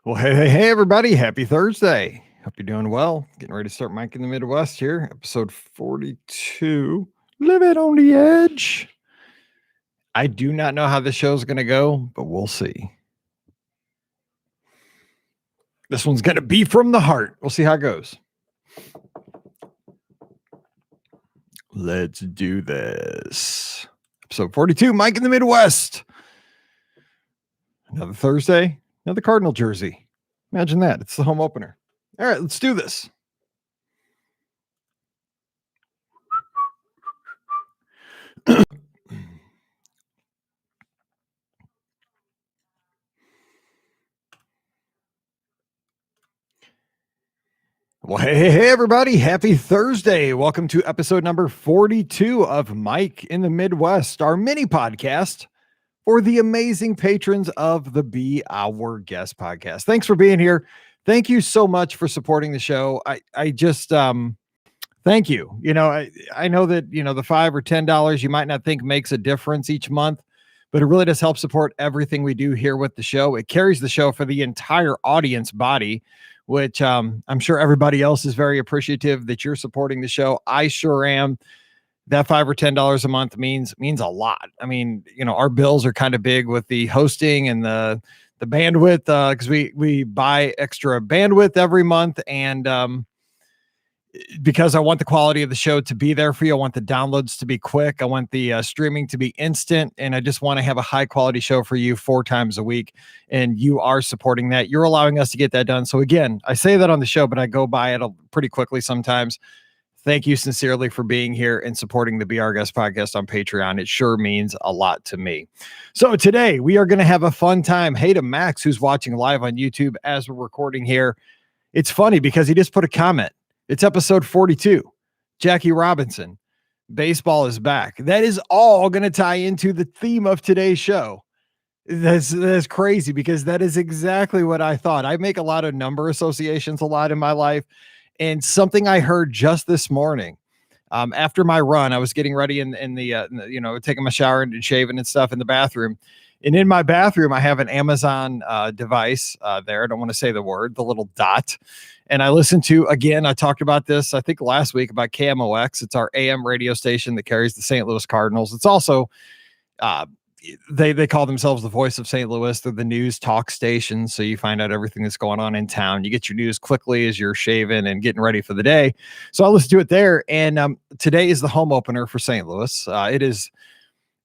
Well, hey, everybody. Happy Thursday. Hope you're doing well. Getting ready to start Mike in the Midwest here, episode 42. Live it on the edge. I do not know how this show is going to go, but we'll see. This one's going to be from the heart. We'll see how it goes. Let's do this. Episode 42, Mike in the Midwest. Another Thursday, another Cardinal jersey. Imagine that. It's the home opener. All right, let's do this. Well, hey, everybody. Happy Thursday. Welcome to episode number 42 of Mike in the Midwest, our mini podcast for the amazing patrons of the Be Our Guest podcast. Thanks for being here. Thank you so much for supporting the show. I just, thank you. You know, I know that, the $5 or $10 you might not think makes a difference each month, but it really does help support everything we do here with the show. It carries the show for the entire audience body, which I'm sure everybody else is very appreciative that you're supporting the show. I sure am. That $5 or $10 a month means a lot. I mean, our bills are kind of big with the hosting and the bandwidth, because we buy extra bandwidth every month, and because I want the quality of the show to be there for you. I want the downloads to be quick. I want the streaming to be instant. And I just want to have a high quality show for you 4 times a week. And you are supporting that. You're allowing us to get that done. So again, I say that on the show, but I go by it pretty quickly sometimes. Thank you sincerely for being here and supporting the Be Our Guest podcast on Patreon. It sure means a lot to me. So today we are going to have a fun time. Hey to Max, who's watching live on YouTube as we're recording here. It's funny because he just put a comment. It's episode 42. Jackie Robinson. Baseball is back. That is all going to tie into the theme of today's show. That's crazy because that is exactly what I thought. I make a lot of number associations a lot in my life. And something I heard just this morning, after my run, I was getting ready in the taking my shower and shaving and stuff in the bathroom. And in my bathroom, I have an Amazon device there. I don't want to say the word, the little dot. And I listened to, again, I talked about this, I think last week, about KMOX. It's our AM radio station that carries the St. Louis Cardinals. It's also, they call themselves the voice of St. Louis. They're the news talk station. So you find out everything that's going on in town. You get your news quickly as you're shaving and getting ready for the day. So I listened to it there. And today is the home opener for St. Louis.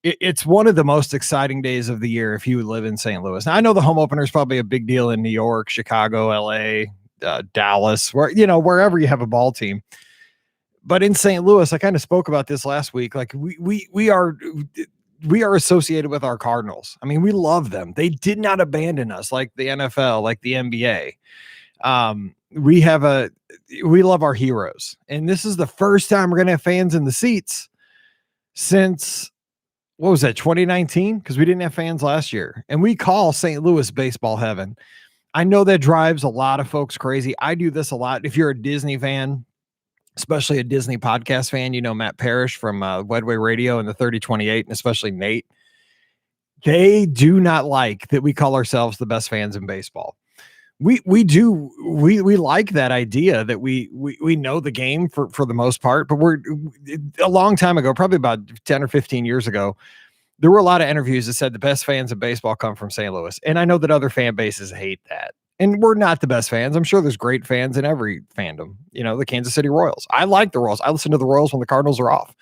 It's one of the most exciting days of the year if you live in St. Louis. Now, I know the home opener is probably a big deal in New York, Chicago, LA, Dallas, wherever you have a ball team. But in St. Louis, I kind of spoke about this last week. Like we are associated with our Cardinals. I mean, we love them. They did not abandon us like the NFL, like the NBA. We love our heroes. And this is the first time we're going to have fans in the seats since, what was that, 2019? Because we didn't have fans last year. And we call St. Louis baseball heaven. I know that drives a lot of folks crazy. I do this a lot. If you're a Disney fan, especially a Disney podcast fan, Matt Parrish from Wedway Radio and the 3028, and especially Nate, they do not like that we call ourselves the best fans in baseball. We like that idea that we know the game for the most part, but we're a long time ago, probably about 10 or 15 years ago, there were a lot of interviews that said the best fans of baseball come from St. Louis. And I know that other fan bases hate that. And we're not the best fans. I'm sure there's great fans in every fandom. The Kansas City Royals. I like the Royals. I listen to the Royals when the Cardinals are off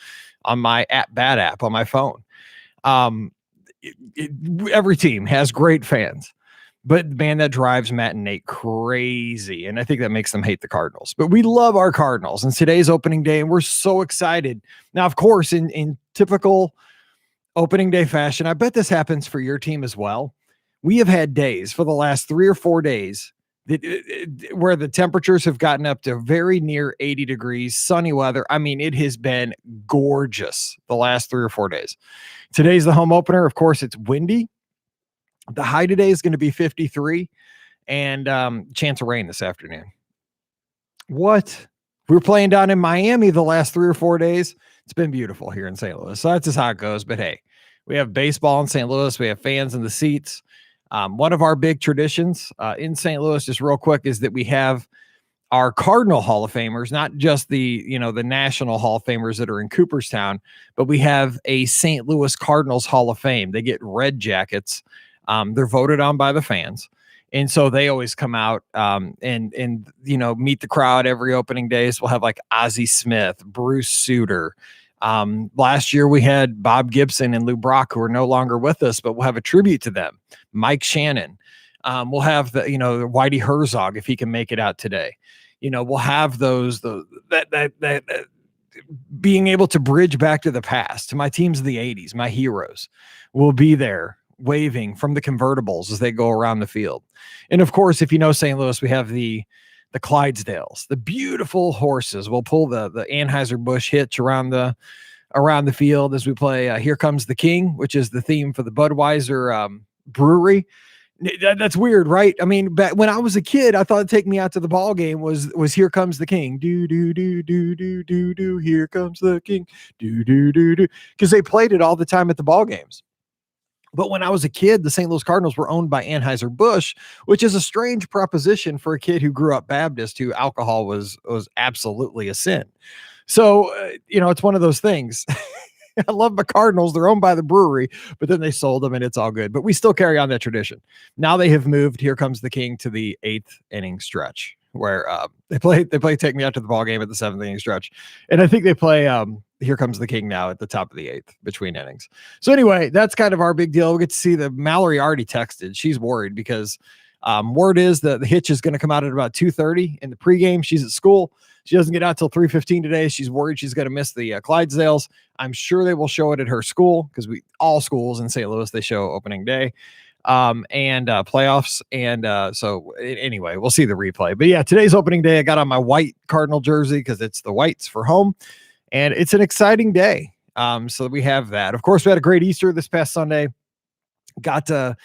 on my Bat app on my phone. Every team has great fans. But man, that drives Matt and Nate crazy. And I think that makes them hate the Cardinals. But we love our Cardinals. And today's opening day, and we're so excited. Now, of course, in typical opening day fashion, I bet this happens for your team as well. We have had days for the last 3 or 4 days where the temperatures have gotten up to very near 80 degrees, sunny weather. I mean, it has been gorgeous the last 3 or 4 days. Today's the home opener. Of course, it's windy. The high today is going to be 53 and chance of rain this afternoon. What? We were playing down in Miami the last 3 or 4 days. It's been beautiful here in St. Louis. So that's just how it goes. But hey, we have baseball in St. Louis. We have fans in the seats. One of our big traditions in St. Louis, just real quick, is that we have our Cardinal Hall of Famers, not just the National Hall of Famers that are in Cooperstown, but we have a St. Louis Cardinals Hall of Fame. They get red jackets. They're voted on by the fans. And so they always come out and meet the crowd every opening day. So we'll have like Ozzie Smith, Bruce Sutter. Last year we had Bob Gibson and Lou Brock, who are no longer with us, but we'll have a tribute to them. Mike Shannon. We'll have the Whitey Herzog, if he can make it out today. We'll have that being able to bridge back to the past, to my teams of the 80s, my heroes will be there waving from the convertibles as they go around the field. And of course, if you know St. Louis, we have the Clydesdales, the beautiful horses. We'll pull the Anheuser-Busch hitch around the field as we play Here Comes the King, which is the theme for the Budweiser brewery. That's weird, right? I mean, back when I was a kid, I thought Take Me Out to the Ball Game was Here Comes the King. Do, do, do, do, do, do, do, Here Comes the King. Do, do, do, do. Because they played it all the time at the ball games. But when I was a kid, the St. Louis Cardinals were owned by Anheuser-Busch, which is a strange proposition for a kid who grew up Baptist, who alcohol was absolutely a sin. So, it's one of those things. I love my Cardinals. They're owned by the brewery, but then they sold them and it's all good. But we still carry on that tradition. Now they have moved Here Comes the King to the 8th inning stretch, where they play Take Me Out to the Ball Game at the 7th inning stretch. And I think they play Here Comes the King now at the top of the 8th between innings. So anyway, that's kind of our big deal. We get to see Mallory already texted. She's worried because word is that the hitch is going to come out at about 2:30 in the pregame. She's at school. She doesn't get out till 3:15 today. She's worried she's going to miss the Clydesdales. I'm sure they will show it at her school, because all schools in St. Louis, they show opening day and playoffs. And so anyway, we'll see the replay. But yeah, today's opening day. I got on my white Cardinal jersey because it's the whites for home. And it's an exciting day. So we have that. Of course, we had a great Easter this past Sunday. Got to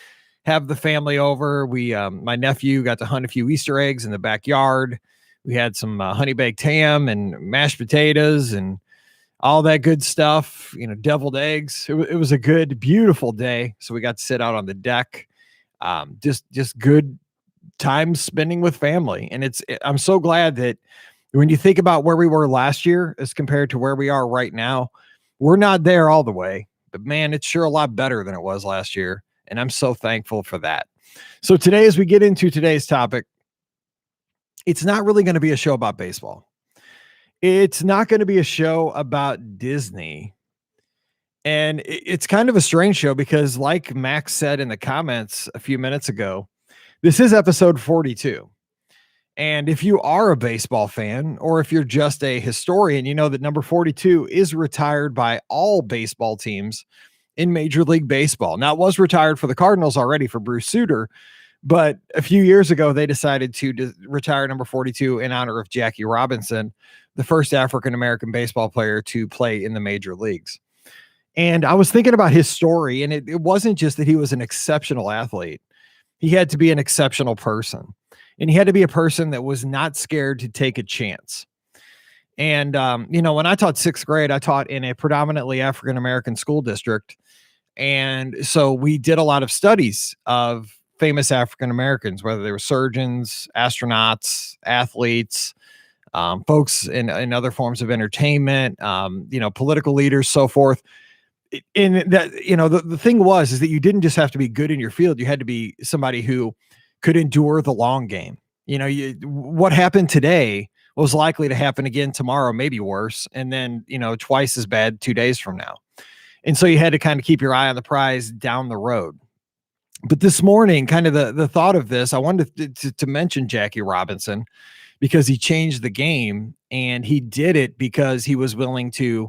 have the family over. My nephew got to hunt a few Easter eggs in the backyard. We had some honey baked ham and mashed potatoes and all that good stuff, deviled eggs. It was a good, beautiful day. So we got to sit out on the deck. Just good time spending with family. And I'm so glad that when you think about where we were last year as compared to where we are right now, we're not there all the way, but man, it's sure a lot better than it was last year. And I'm so thankful for that. So today, as we get into today's topic, it's not really going to be a show about baseball. It's not going to be a show about Disney. And it's kind of a strange show because, like Max said in the comments a few minutes ago, this is episode 42. And if you are a baseball fan, or if you're just a historian, you know that number 42 is retired by all baseball teams in Major League Baseball. Now, it was retired for the Cardinals already for Bruce Sutter, but a few years ago, they decided to retire number 42 in honor of Jackie Robinson, the first African-American baseball player to play in the major leagues. And I was thinking about his story, and it wasn't just that he was an exceptional athlete. He had to be an exceptional person, and he had to be a person that was not scared to take a chance. And, when I taught sixth grade, I taught in a predominantly African-American school district. And so we did a lot of studies of famous African-Americans, whether they were surgeons, astronauts, athletes, folks in other forms of entertainment, political leaders, so forth. And that, the thing is that you didn't just have to be good in your field. You had to be somebody who could endure the long game. What happened today was likely to happen again tomorrow, maybe worse. And then, twice as bad 2 days from now. And so you had to kind of keep your eye on the prize down the road. But this morning, kind of the thought of this, I wanted to mention Jackie Robinson because he changed the game, and he did it because he was willing to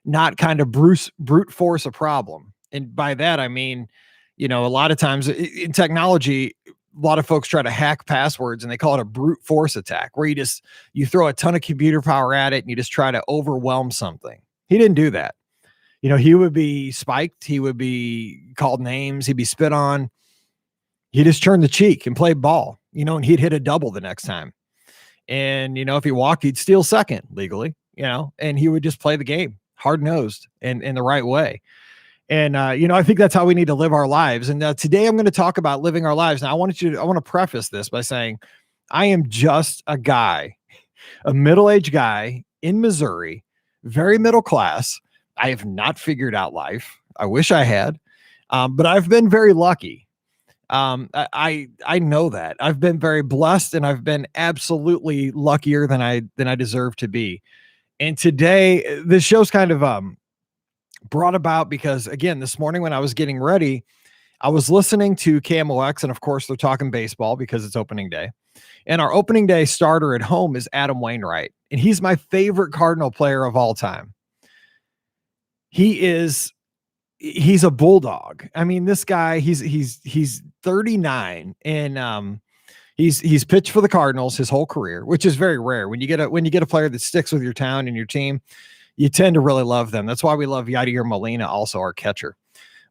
not kind of brute force a problem. And by that, I mean, a lot of times in technology, a lot of folks try to hack passwords and they call it a brute force attack, where you throw a ton of computer power at it and you just try to overwhelm something. He didn't do that. He would be spiked. He would be called names. He'd be spit on. He just turned the cheek and played ball, and he'd hit a double the next time. And, if he walked, he'd steal second legally, and he would just play the game hard nosed and in the right way. And, I think that's how we need to live our lives. And today I'm going to talk about living our lives. Now, I want to preface this by saying I am just a guy, a middle-aged guy in Missouri, very middle class. I have not figured out life. I wish I had, but I've been very lucky. I know that I've been very blessed, and I've been absolutely luckier than I deserve to be. And today, this show's kind of brought about because, again, this morning when I was getting ready, I was listening to KMOX, and of course they're talking baseball because it's opening day. And our opening day starter at home is Adam Wainwright, and he's my favorite Cardinal player of all time. He's a bulldog. I mean, this guy, he's 39, and he's pitched for the Cardinals his whole career, which is very rare. When you get a player that sticks with your town and your team, you tend to really love them. That's why we love Yadier Molina, also our catcher.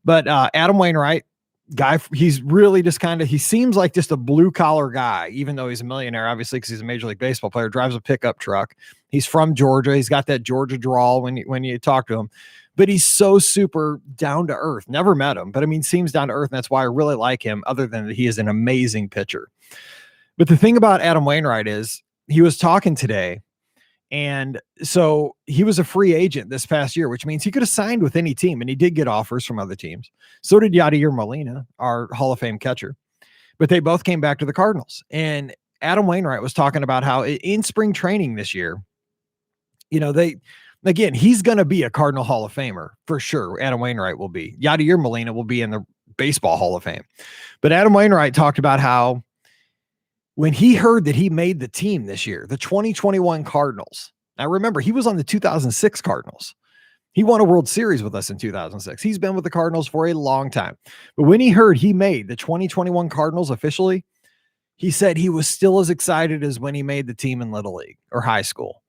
But Adam Wainwright, guy, he's really just he seems like just a blue collar guy, even though he's a millionaire, obviously, because he's a Major League Baseball player, drives a pickup truck. He's from Georgia. He's got that Georgia drawl when you talk to him, but he's so super down to earth. Never met him, but I mean, seems down to earth. And that's why I really like him, other than that he is an amazing pitcher. But the thing about Adam Wainwright is he was talking today. And so he was a free agent this past year, which means he could have signed with any team, and he did get offers from other teams. So did Yadier Molina, our Hall of Fame catcher, but they both came back to the Cardinals. And Adam Wainwright was talking about how in spring training this year, he's going to be a Cardinal Hall of Famer for sure. Adam Wainwright will be. Yadier Molina will be in the Baseball Hall of Fame. But Adam Wainwright talked about how when he heard that he made the team this year, the 2021 Cardinals. Now remember, he was on the 2006 Cardinals. He won a World Series with us in 2006. He's been with the Cardinals for a long time. But when he heard he made the 2021 Cardinals officially, he said he was still as excited as when he made the team in Little League or high school.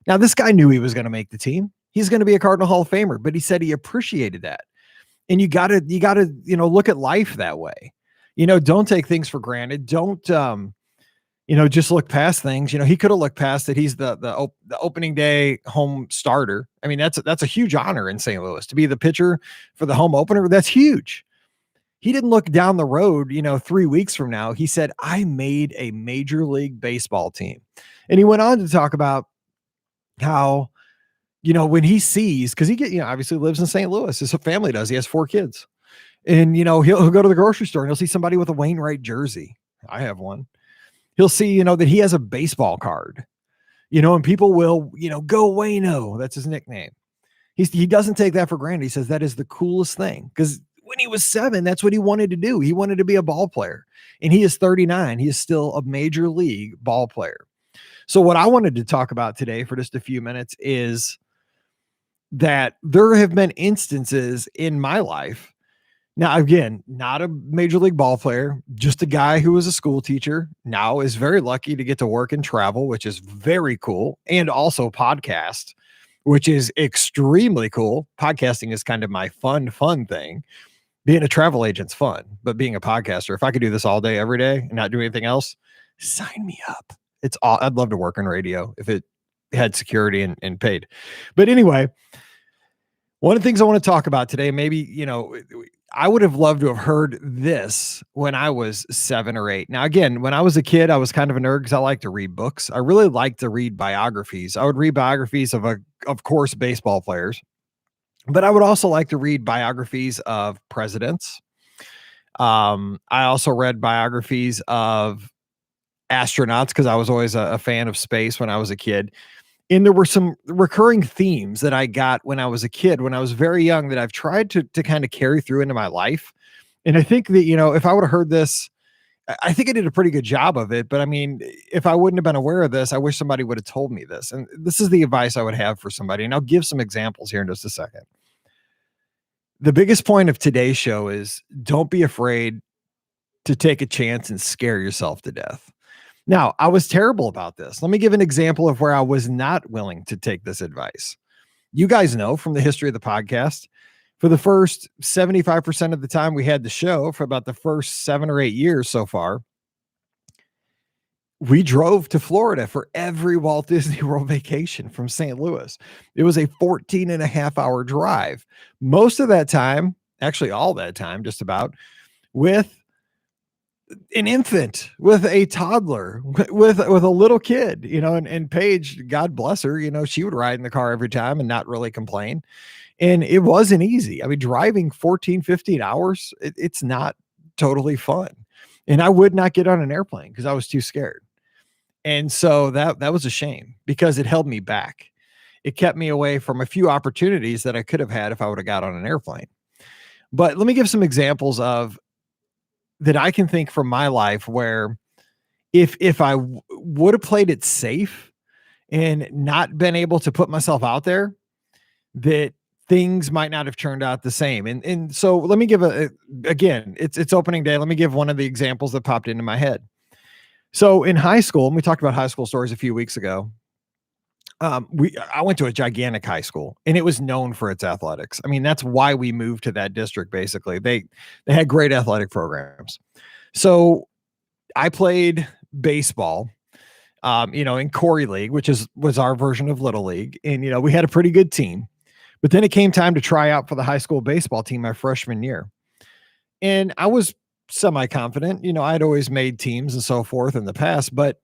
Now, this guy knew he was going to make the team. He's going to be a Cardinal Hall of Famer, but he said he appreciated that. And you gotta, look at life that way. Don't take things for granted. Don't, just look past things. He could have looked past that he's the opening day home starter. I mean, that's a huge honor in St. Louis to be the pitcher for the home opener. That's huge. He didn't look down the road, 3 weeks from now. He said, I made a Major League Baseball team. And he went on to talk about how, when he sees, because he obviously lives in St. Louis, his family does. He has 4 kids. And, he'll go to the grocery store and he'll see somebody with a Wainwright jersey. I have one. He'll see, that he has a baseball card, and people will, go Wayno. That's his nickname. He doesn't take that for granted. He says that is the coolest thing, because when he was 7, that's what he wanted to do. He wanted to be a ball player, and he is 39. He is still a major league ball player. So what I wanted to talk about today for just a few minutes is that there have been instances in my life. Now, again, not a major league ball player, just a guy who was a school teacher, now is very lucky to get to work and travel, which is very cool. And also podcast, which is extremely cool. Podcasting is kind of my fun thing. Being a travel agent's fun, but being a podcaster, if I could do this all day, every day and not do anything else, sign me up. I'd love to work in radio if it had security and paid. But anyway, one of the things I want to talk about today, maybe, I would have loved to have heard this when I was 7 or 8. Now, again, when I was a kid, I was kind of a nerd because I like to read books. I really like to read biographies. I would read biographies of course, baseball players, but I would also like to read biographies of presidents. I also read biographies of astronauts because I was always a fan of space when I was a kid. And there were some recurring themes that I got when I was a kid, when I was very young, that I've tried to kind of carry through into my life. And I think that, if I would have heard this, I think I did a pretty good job of it. But I mean, if I wouldn't have been aware of this, I wish somebody would have told me this. And this is the advice I would have for somebody. And I'll give some examples here in just a second. The biggest point of today's show is don't be afraid to take a chance and scare yourself to death. Now, I was terrible about this. Let me give an example of where I was not willing to take this advice. You guys know from the history of the podcast, for the first 75% of the time we had the show, for about the first 7 or 8 years so far, we drove to Florida for every Walt Disney World vacation from St. Louis. It was a 14.5 hour drive. Most of that time, actually all that time, just about, with an infant, with a toddler, with a little kid, and Paige, God bless her, she would ride in the car every time and not really complain. And it wasn't easy. I mean, driving 14, 15 hours, it's not totally fun. And I would not get on an airplane because I was too scared. And so that was a shame because it held me back. It kept me away from a few opportunities that I could have had if I would have got on an airplane. But let me give some examples of that I can think from my life where if I would have played it safe and not been able to put myself out there, that things might not have turned out the same. And so let me give again, it's opening day. Let me give one of the examples that popped into my head. So in high school, and we talked about high school stories a few weeks ago. I went to a gigantic high school and it was known for its athletics. I mean, that's why we moved to that district. Basically, they had great athletic programs. So I played baseball, in Corey League, which was our version of Little League. And, we had a pretty good team, but then it came time to try out for the high school baseball team my freshman year. And I was semi-confident, I'd always made teams and so forth in the past, but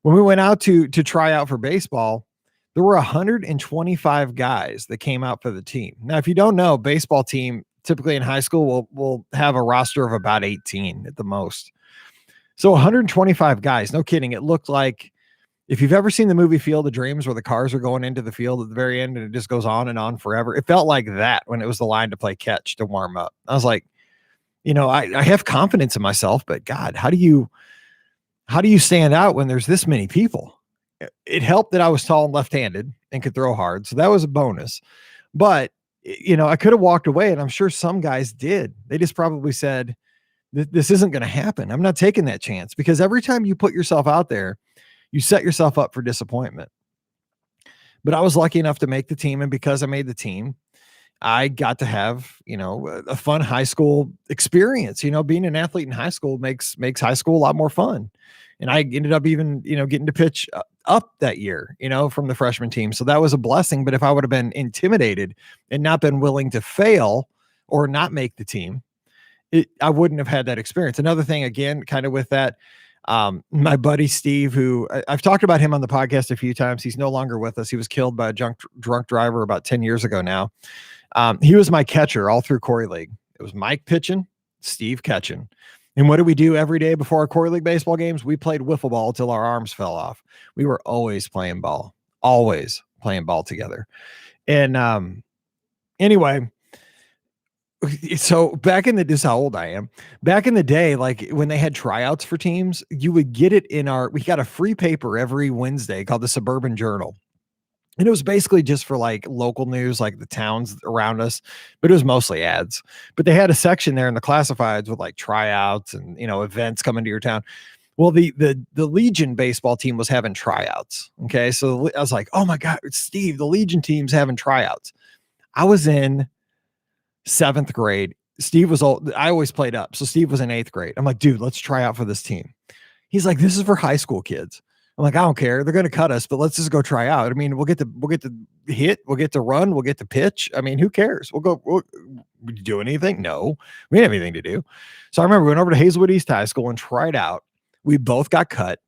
when we went out to try out for baseball, there were 125 guys that came out for the team. Now, if you don't know, baseball team typically in high school will have a roster of about 18 at the most. So 125 guys, no kidding. It looked like, if you've ever seen the movie Field of Dreams where the cars are going into the field at the very end and it just goes on and on forever, it felt like that when it was the line to play catch to warm up. I was like, I have confidence in myself, but God, how do you stand out when there's this many people? It helped that I was tall and left-handed and could throw hard. So that was a bonus. But, I could have walked away, and I'm sure some guys did. They just probably said, this isn't going to happen. I'm not taking that chance, because every time you put yourself out there, you set yourself up for disappointment. But I was lucky enough to make the team. And because I made the team, I got to have, a fun high school experience. Being an athlete in high school makes high school a lot more fun. And I ended up even, getting to pitch up that year, from the freshman team. So that was a blessing. But if I would have been intimidated and not been willing to fail or not make the team, I wouldn't have had that experience. Another thing, again, kind of with that, my buddy Steve, who I've talked about him on the podcast a few times. He's no longer with us. He was killed by a drunk driver about 10 years ago now. He was my catcher all through Corey League. It was Mike pitching, Steve catching. And what did we do every day before our Corey League baseball games? We played wiffle ball till our arms fell off. We were always playing ball together. And anyway, so back in this is how old I am. Back in the day, like when they had tryouts for teams, you would get it we got a free paper every Wednesday called the Suburban Journal. And it was basically just for like local news, like the towns around us, but it was mostly ads. But they had a section there in the classifieds with like tryouts and, events coming to your town. Well, the Legion baseball team was having tryouts. Okay. So I was like, oh my God, Steve, the Legion team's having tryouts. I was in 7th grade. Steve was old. I always played up. So Steve was in 8th grade. I'm like, dude, let's try out for this team. He's like, this is for high school kids. I'm like, I don't care. They're going to cut us, but let's just go try out. I mean, we'll get to hit, we'll get to run, we'll get to pitch. I mean, who cares? We'll do anything? No, we didn't have anything to do. So I remember we went over to Hazelwood East High School and tried out. We both got cut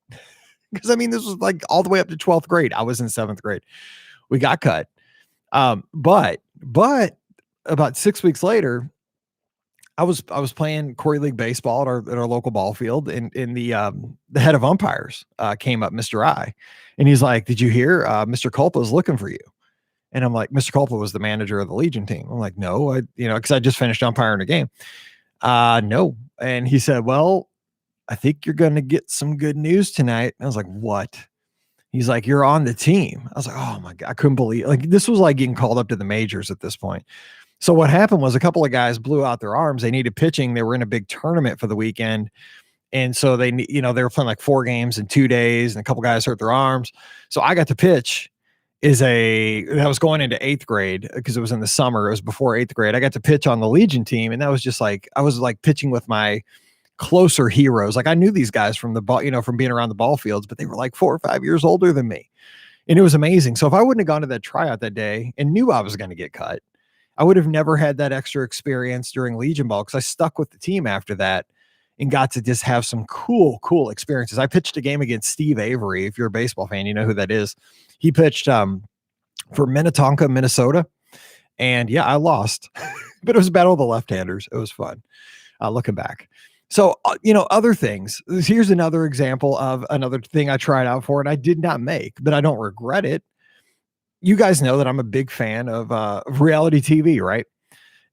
because this was like all the way up to 12th grade. I was in 7th grade. We got cut. But about 6 weeks later, I was playing Corey League baseball at our local ball field, and the head of umpires came up, Mr. I, and he's like, "Did you hear? Mr. Culpa is looking for you." And I'm like, Mr. Culpa was the manager of the Legion team. I'm like, no, because I just finished umpiring a game. No. And he said, well, I think you're going to get some good news tonight. And I was like, what? He's like, you're on the team. I was like, oh my God, I couldn't believe, like, this was like getting called up to the majors at this point. So what happened was a couple of guys blew out their arms. They needed pitching. They were in a big tournament for the weekend. And so they were playing like 4 games in 2 days, and a couple guys hurt their arms. So I got to pitch that was going into 8th grade because it was in the summer. It was before 8th grade. I got to pitch on the Legion team. And that was just like, I was like pitching with my closer heroes. Like I knew these guys from the ball, from being around the ball fields, but they were like 4 or 5 years older than me. And it was amazing. So if I wouldn't have gone to that tryout that day and knew I was going to get cut, I would have never had that extra experience during Legion Ball, because I stuck with the team after that and got to just have some cool experiences. I pitched a game against Steve Avery. If you're a baseball fan, you know who that is. He pitched for Minnetonka, Minnesota. And yeah, I lost, but it was a battle of the left-handers. It was fun looking back. So, other things. Here's another example of another thing I tried out for and I did not make, but I don't regret it. You guys know that I'm a big fan of reality TV, right?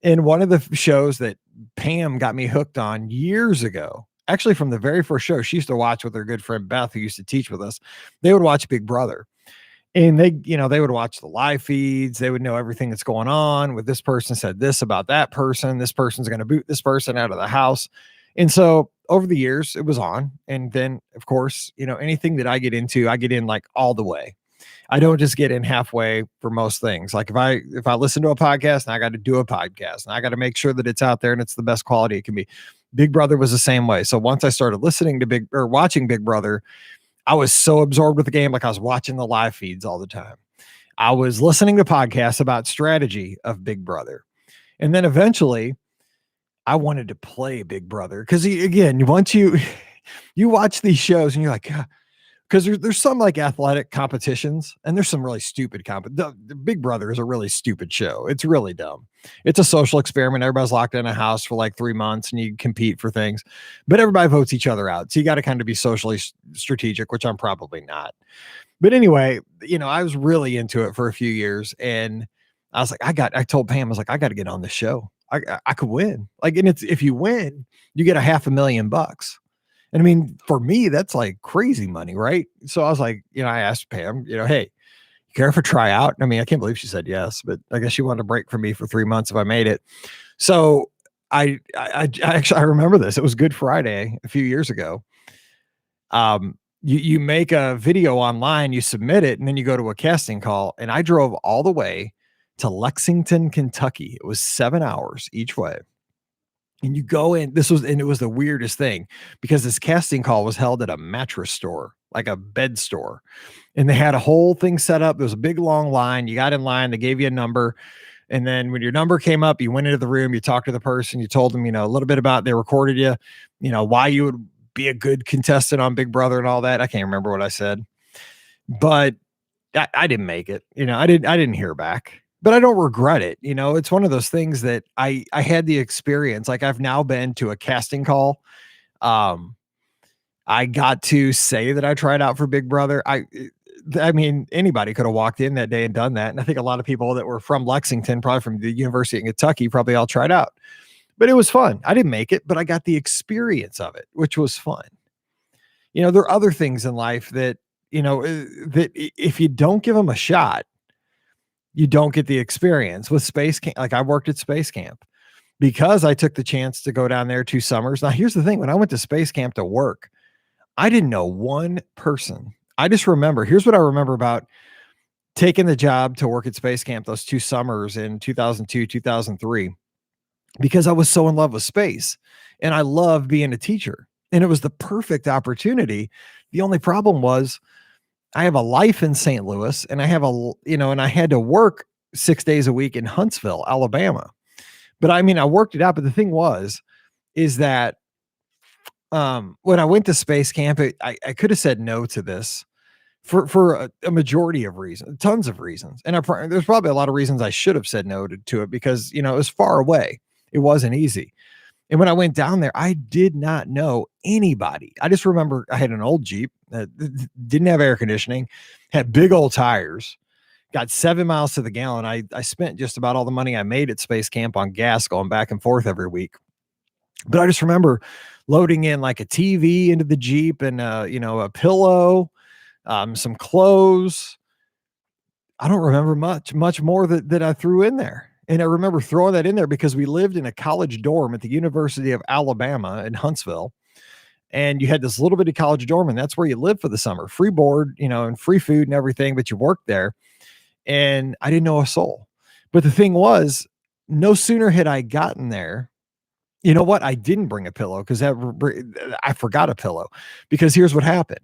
And one of the shows that Pam got me hooked on years ago, actually from the very first show, she used to watch with her good friend Beth, who used to teach with us. They would watch Big Brother. And they would watch the live feeds. They would know everything that's going on with this person said this about that person. This person's going to boot this person out of the house. And so over the years it was on. And then of course, anything that I get into, I get in like all the way. I don't just get in halfway for most things. Like if I listen to a podcast, and I got to do a podcast, and I got to make sure that it's out there and it's the best quality it can be. Big Brother was the same way. So once I started listening to watching Big Brother, I was so absorbed with the game. Like I was watching the live feeds all the time. I was listening to podcasts about strategy of Big Brother. And then eventually I wanted to play Big Brother. Cause again, once you watch these shows and you're like, because there's some like athletic competitions and there's some really stupid the Big Brother is a really stupid show. It's really dumb. It's a social experiment. Everybody's locked in a house for like 3 months and you compete for things, but everybody votes each other out. So you got to kind of be socially strategic, which I'm probably not. But anyway, I was really into it for a few years and I was like, I told Pam, I was like, I got to get on the show. I could win. Like, and if you win, you get $500,000. And I mean, for me, that's like crazy money, right? So I was like, I asked Pam, hey, you care if I try out? I mean, I can't believe she said yes, but I guess she wanted a break from me for 3 months if I made it. So I remember this. It was Good Friday a few years ago. You make a video online, you submit it, and then you go to a casting call. And I drove all the way to Lexington, Kentucky. It was 7 hours each way. And you go in, it was the weirdest thing because this casting call was held at a mattress store, like a bed store. And they had a whole thing set up. There was a big long line. You got in line, they gave you a number. And then when your number came up, you went into the room, you talked to the person, you told them, a little bit about, they recorded you, why you would be a good contestant on Big Brother and all that. I can't remember what I said, but I didn't make it. I didn't hear back. But I don't regret it. It's one of those things that I had the experience. Like I've now been to a casting call. I got to say that I tried out for Big Brother. I mean, anybody could have walked in that day and done that. And I think a lot of people that were from Lexington, probably from the University of Kentucky, probably all tried out. But it was fun. I didn't make it, but I got the experience of it, which was fun. There are other things in life that, that if you don't give them a shot, you don't get the experience with space camp. Like I worked at space camp because I took the chance to go down there 2 summers. Now, here's the thing. When I went to space camp to work, I didn't know one person. I just remember, here's what I remember about taking the job to work at space camp those 2 summers in 2002, 2003, because I was so in love with space and I loved being a teacher and it was the perfect opportunity. The only problem was I have a life in St. Louis and I have and I had to work 6 days a week in Huntsville, Alabama. But I mean, I worked it out. But the thing is that when I went to space camp, I could have said no to this for a majority of reasons, tons of reasons. And there's probably a lot of reasons I should have said no to it because, it was far away. It wasn't easy. And when I went down there, I did not know anybody. I just remember I had an old Jeep that didn't have air conditioning, had big old tires, got 7 miles to the gallon. I spent just about all the money I made at space camp on gas going back and forth every week. But I just remember loading in like a TV into the Jeep and, a pillow, some clothes. I don't remember much more that I threw in there. And I remember throwing that in there because we lived in a college dorm at the University of Alabama in Huntsville. And you had this little bitty college dorm, and that's where you lived for the summer. Free board, and free food and everything, but you worked there. And I didn't know a soul. But the thing was, no sooner had I gotten there You know what? I didn't bring a pillow because I forgot a pillow, because here's what happened.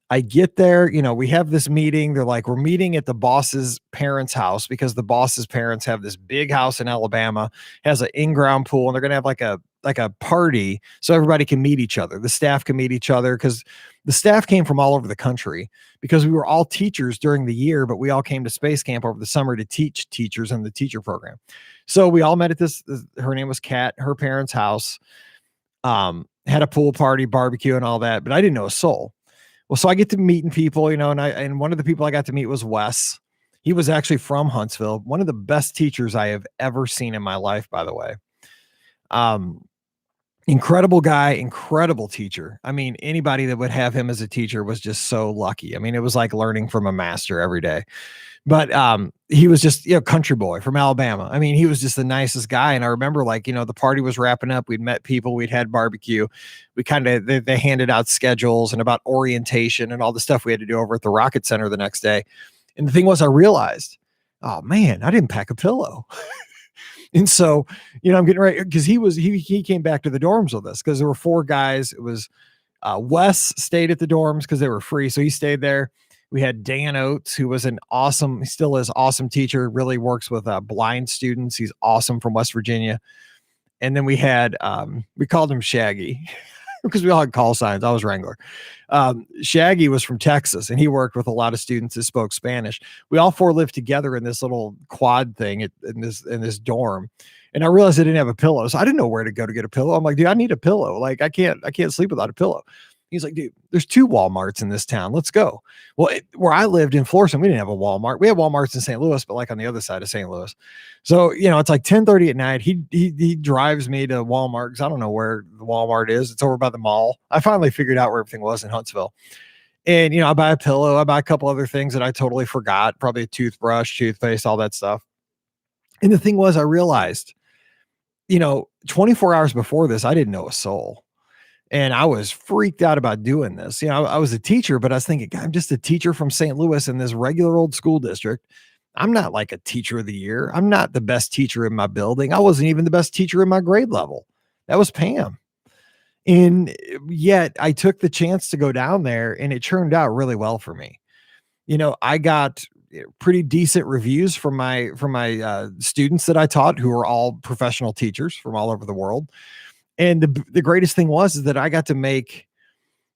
I get there, we have this meeting. They're like, we're meeting at the boss's parents' house because the boss's parents have this big house in Alabama, has an in-ground pool, and they're gonna have like a party so everybody can meet each other. The staff can meet each other because the staff came from all over the country because we were all teachers during the year, but we all came to Space Camp over the summer to teach teachers in the teacher program. So we all met at this. Her name was Kat. Her parents' house. Had a pool party, barbecue, and all that, but I didn't know a soul. Well, so I get to meeting people, and one of the people I got to meet was Wes. He was actually from Huntsville, one of the best teachers I have ever seen in my life, by the way. Um, Incredible guy, incredible teacher. I mean, anybody that would have him as a teacher was just so lucky. I mean, it was like learning from a master every day. But he was just, country boy from Alabama. I mean, he was just the nicest guy. And I remember, like, the party was wrapping up. We'd met people, we'd had barbecue. We they handed out schedules and about orientation and all the stuff we had to do over at the Rocket Center the next day. And the thing was, I realized, oh man, I didn't pack a pillow. And so, I'm getting ready because he came back to the dorms with us because there were 4 guys. It was Wes stayed at the dorms because they were free. So he stayed there. We had Dan Oates, who was he still is awesome teacher, really works with blind students. He's awesome, from West Virginia. And then we had, we called him Shaggy because we all had call signs. I was Wrangler. Shaggy was from Texas, and he worked with a lot of students that spoke Spanish. We all 4 lived together in this little quad thing in this dorm. And I realized I didn't have a pillow. So I didn't know where to go to get a pillow. I'm like, dude, I need a pillow. Like, I can't sleep without a pillow. He's like, dude, there's 2 Walmarts in this town. Let's go. Well, where I lived in Florissant, we didn't have a Walmart. We had Walmarts in St. Louis, but like on the other side of St. Louis. So, it's like 10:30 at night. He drives me to Walmart because I don't know where the Walmart is. It's over by the mall. I finally figured out where everything was in Huntsville. And, I buy a pillow. I buy a couple other things that I totally forgot, probably a toothbrush, toothpaste, all that stuff. And the thing was, I realized, 24 hours before this, I didn't know a soul. And I was freaked out about doing this. I was a teacher, but I was thinking, God, I'm just a teacher from St. Louis in this regular old school district. I'm not like a teacher of the year. I'm not the best teacher in my building. I wasn't even the best teacher in my grade level. That was Pam. And yet I took the chance to go down there, and it turned out really well for me. I got pretty decent reviews from my students that I taught, who are all professional teachers from all over the world. And the greatest thing was is that I got to make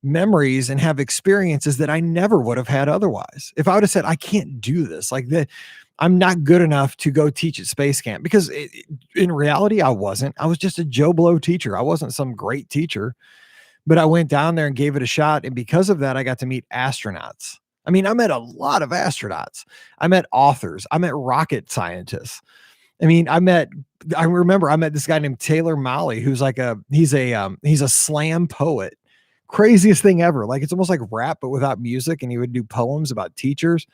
memories and have experiences that I never would have had otherwise. If I would have said, I can't do this, I'm not good enough to go teach at Space Camp, because in reality, I wasn't. I was just a Joe Blow teacher. I wasn't some great teacher, but I went down there and gave it a shot. And because of that, I got to meet astronauts. I mean, I met a lot of astronauts. I met authors. I met rocket scientists. I mean, I remember I met this guy named Taylor Malley, who's he's a slam poet. Craziest thing ever. Like, it's almost like rap, but without music. And he would do poems about teachers.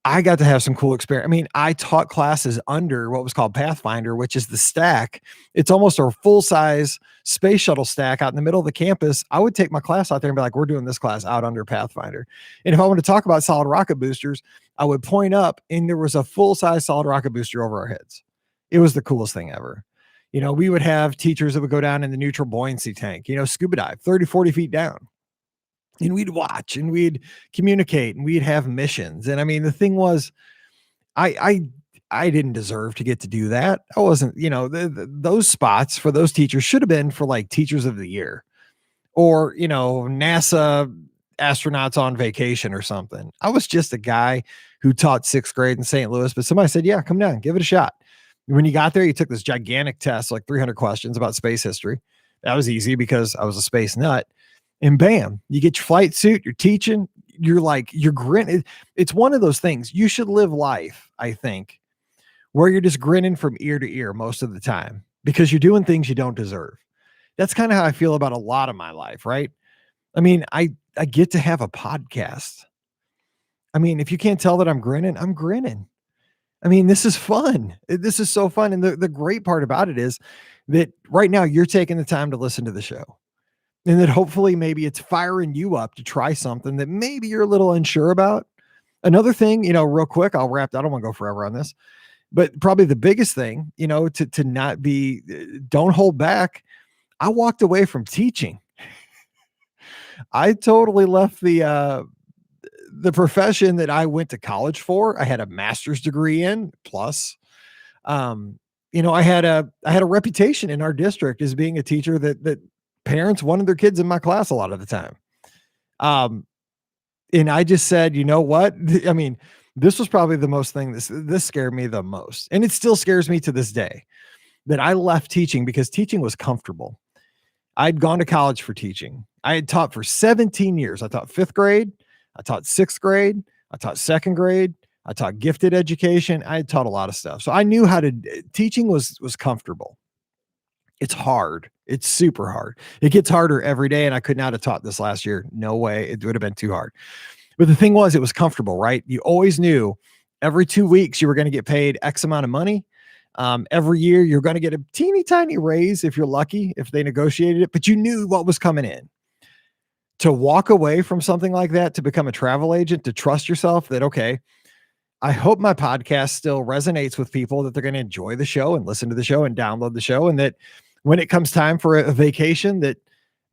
I got to have some cool experience. I mean, I taught classes under what was called Pathfinder, which is the stack. It's almost a full-size space shuttle stack out in the middle of the campus. I would take my class out there and be like, we're doing this class out under Pathfinder. And if I wanted to talk about solid rocket boosters, I would point up, and there was a full-size solid rocket booster over our heads. It was the coolest thing ever. We would have teachers that would go down in the neutral buoyancy tank, scuba dive 30, 40 feet down. And we'd watch and we'd communicate and we'd have missions. And I mean, the thing was, I didn't deserve to get to do that. I wasn't, those spots for those teachers should have been for like teachers of the year, or, NASA astronauts on vacation or something. I was just a guy who taught 6th grade in St. Louis, but somebody said, yeah, come down, give it a shot. When you got there, you took this gigantic test, like 300 questions about space history. That was easy because I was a space nut. And bam, you get your flight suit, you're teaching, you're grinning. It's one of those things. You should live life, I think, where you're just grinning from ear to ear most of the time, because you're doing things you don't deserve. That's kind of how I feel about a lot of my life, right? I mean, I get to have a podcast. I mean, if you can't tell that I'm grinning, I'm grinning. I mean, this is fun. This is so fun. And the great part about it is that right now you're taking the time to listen to the show. And that hopefully maybe it's firing you up to try something that maybe you're a little unsure about. Another thing, real quick, I'll wrap. I don't want to go forever on this. But probably the biggest thing, to not be, don't hold back. I walked away from teaching. I totally left the profession that I went to college for. I had a master's degree in plus. Um, I had a reputation in our district as being a teacher that parents wanted their kids in my class a lot of the time. Um, and I just said, you know what? I mean, this was probably the most thing this scared me the most. And it still scares me to this day that I left teaching because teaching was comfortable. I'd gone to college for teaching. I had taught for 17 years. I taught fifth grade. I taught sixth grade. I taught second grade. I taught gifted education. I had taught a lot of stuff. So I knew how to teaching was comfortable. It's hard. It's super hard. It gets harder every day. And I could not have taught this last year. No way. It would have been too hard. But the thing was, it was comfortable, right? You always knew every 2 weeks you were going to get paid X amount of money. Every year you're going to get a teeny tiny raise if you're lucky, if they negotiated it, but you knew what was coming in. To walk away from something like that, to become a travel agent, to trust yourself that, okay, I hope my podcast still resonates with people, that they're going to enjoy the show and listen to the show and download the show. And that when it comes time for a vacation, that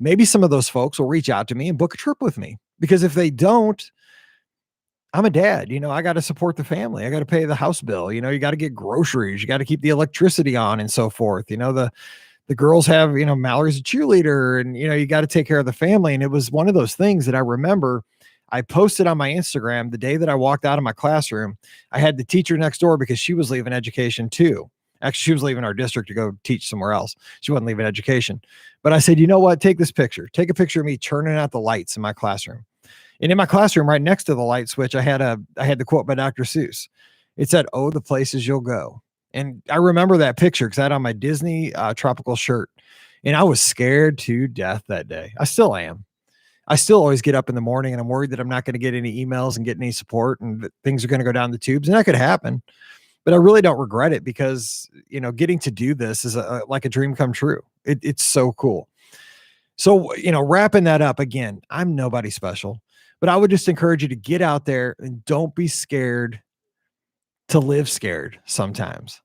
maybe some of those folks will reach out to me and book a trip with me. Because if they don't, I'm a dad, I got to support the family. I got to pay the house bill. You got to get groceries. You got to keep the electricity on and so forth. The girls have, Mallory's a cheerleader, and, you got to take care of the family. And it was one of those things that I remember I posted on my Instagram the day that I walked out of my classroom. I had the teacher next door because she was leaving education too. Actually, she was leaving our district to go teach somewhere else. She wasn't leaving education. But I said, you know what? Take this picture. Take a picture of me turning out the lights in my classroom. And in my classroom, right next to the light switch, I had the quote by Dr. Seuss. It said, "Oh, the places you'll go." And I remember that picture because I had on my Disney tropical shirt, and I was scared to death that day. I still am. I still always get up in the morning and I'm worried that I'm not going to get any emails and get any support, and that things are going to go down the tubes, and that could happen. But I really don't regret it because, getting to do this is like a dream come true. It's so cool. So, wrapping that up again, I'm nobody special, but I would just encourage you to get out there and don't be scared to live scared sometimes.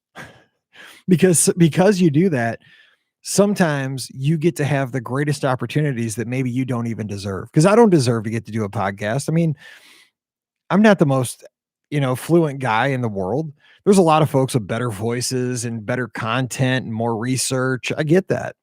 because you do that, sometimes you get to have the greatest opportunities that maybe you don't even deserve. Because I don't deserve to get to do a podcast. I mean, I'm not the most, fluent guy in the world. There's a lot of folks with better voices and better content and more research. I get that.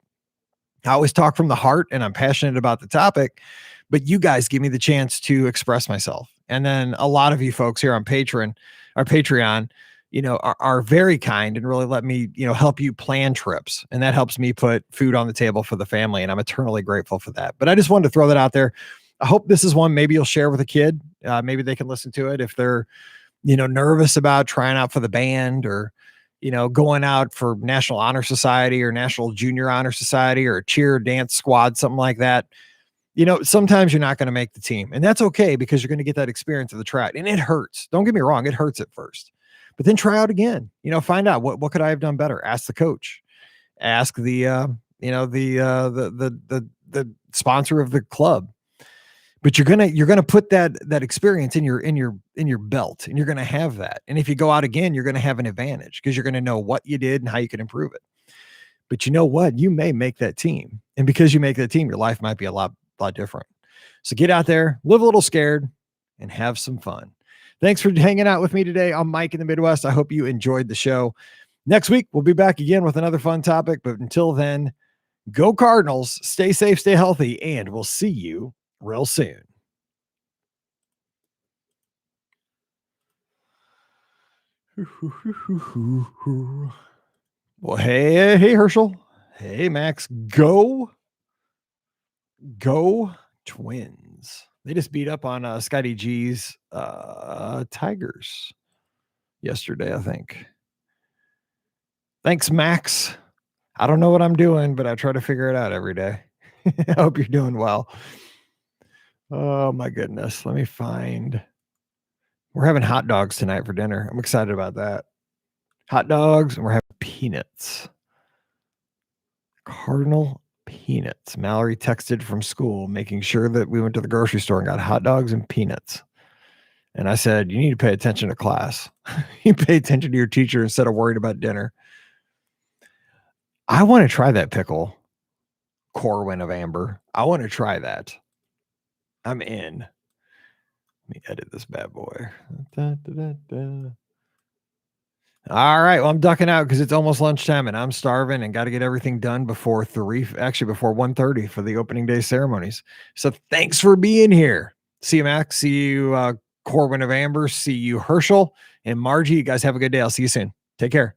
I always talk from the heart and I'm passionate about the topic, but you guys give me the chance to express myself. And then a lot of you folks here on Patreon, are very kind and really let me, help you plan trips. And that helps me put food on the table for the family. And I'm eternally grateful for that. But I just wanted to throw that out there. I hope this is one maybe you'll share with a kid. Maybe they can listen to it if they're, nervous about trying out for the band, or, going out for National Honor Society or National Junior Honor Society or a cheer dance squad, something like that. Sometimes you're not going to make the team, and that's okay because you're going to get that experience of the track, and it hurts. Don't get me wrong. It hurts at first, but then try out again, find out what could I have done better? Ask the coach, ask the sponsor of the club. But you're gonna put that experience in your belt, and you're gonna have that. And if you go out again, you're gonna have an advantage because you're gonna know what you did and how you can improve it. But you know what? You may make that team, and because you make that team, your life might be a lot different. So get out there, live a little scared, and have some fun. Thanks for hanging out with me today. I'm Mike in the Midwest. I hope you enjoyed the show. Next week we'll be back again with another fun topic. But until then, go Cardinals. Stay safe, stay healthy, and we'll see you real soon. Well, hey, Herschel. Hey, Max. Go Twins. They just beat up on Scotty G's Tigers yesterday, I think. Thanks, Max. I don't know what I'm doing, but I try to figure it out every day. I hope you're doing well. Oh my goodness. Let me find. We're having hot dogs tonight for dinner. I'm excited about that. Hot dogs, and we're having peanuts. Cardinal peanuts. Mallory texted from school, making sure that we went to the grocery store and got hot dogs and peanuts. And I said, you need to pay attention to class. You pay attention to your teacher instead of worried about dinner. I want to try that pickle Corwin of Amber. I want to try that. I'm in. Let me edit this bad boy. Da, da, da, da. All right. Well, I'm ducking out because it's almost lunchtime and I'm starving and got to get everything done before before 1:30 for the opening day ceremonies. So thanks for being here. See you, Max. See you, Corwin of Amber. See you, Herschel and Margie. You guys have a good day. I'll see you soon. Take care.